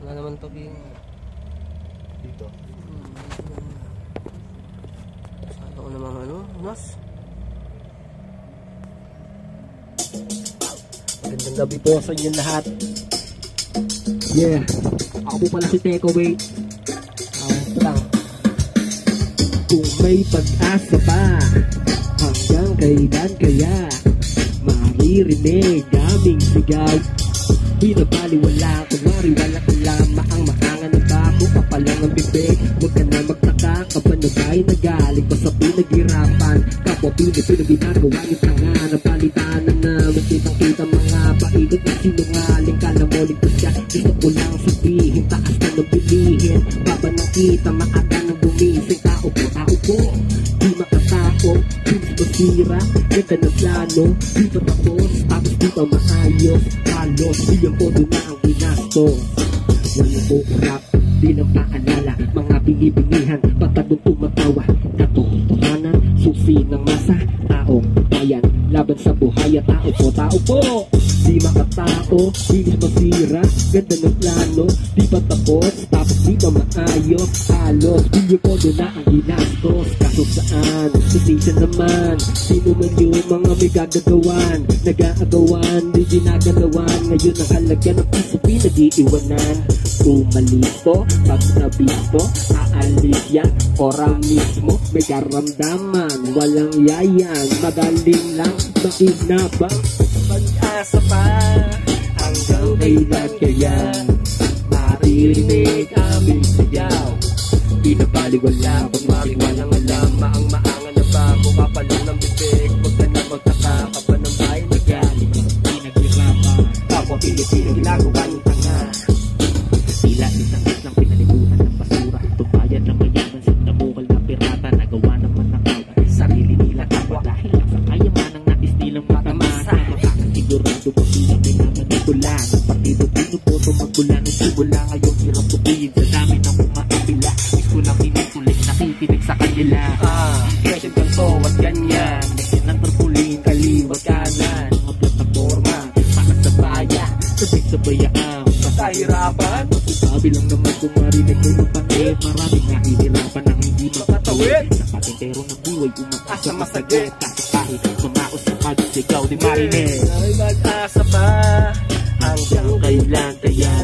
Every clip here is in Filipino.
Wala naman tabing. Dito. Saan ako naman ano? Nas? Magandang gabi po sa inyo lahat. Yeah, ako po pala si Tekaway. Ito lang. Kung may pag-asa pa, hanggang kailan kaya maririnig aming sigaw? Binabaliwala, kunwari wala ka lama. Ang maangan ng bako, kapalang ang bibig. Huwag ka na magtaka, kapanabay na galing pa sa pinaghirapan. Kapwa Pilipino ginagawa yung tanga. Napalitanan namin kitang-kita mga paikot na sinungaling. Kala mo ligtas ka, gusto ko lang sabihin. Taas ka nang pilihin, baba na kita, maaga nang gumising. Tao po, di makatao, bilis masira. Ganda ng plano, di pa tapos, tapos di pa maayos. Halos, biyang podo na ang ginastos. Walang buurap, di lang paalala. Mga binibingihan, patagong tumatawa. Katotohanan, susi ng masa. Taong bayan, laban sa buhay at tao po. Di makatao, bilis masira. Ganda ng plano, di pa tapos, tapos di pa maayos. Halos, biyang podo na ang ginastos. Kaso saan, susisya naman. Sino man yung mga may gagagawan, nag-aagawan, di ginagalawan. Ngayon ang halaga ng piso pinag-iiwanan. Umalisto, pag nabisto, aalis yan. Ora mismo, may karamdaman, walang yayan. Magaling lang, makinabang, pag-asa pa. Hanggang kailan kaya maririnig aming sigaw? Pinabaliwala, kunwari walang alam. Maang-maangan na bago, kapalang ng bibig. Huwag ka na magtaka, kapanambay na galing pinaghirapan. Kapwa Pilipino ginagawa yung tanga. Tila isang lang pinaliguan ng basura. Tumbayan na mayaman sa namukal na pirata. Nagawa naman ng kawal, sarili nila kapwa. Dahil lang sa kayamanang nais nilang matamasa. Makakasigurado pa Pilipin na manigulan. Ang partido pinupoto magmula ng simula. Ngayon hirap tupiin sa dami ng mga apila. Gusto lang pinitulik, nakikinig sa kanila. Question kang to at ganyan. Nagsin ng terpuling, kaliwag kanan. Mga plataforma, para sa bayan. Sabay-sabayaan, masahirapan. Sabi lang naman kung marinig ko yung pangit. Maraming nahihirapan ang hindi makatawid. Sa patintero ng buhay, umakas sa masagit. Kasi kahit sumaos sa pagsigaw, di marinig. Ay mag-asa pa, hanggang kailan kaya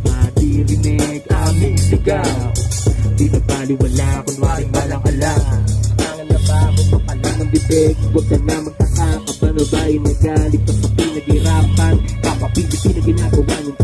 maririnig aming sigaw? Di na baliwala, kunwaring walang alam. Angan na ba mo kapalang ng bibig? Huwag ka na magtaka, kapanabay na galing pa sa pinaghirapan. Kapwa Pilipino ginagawa ng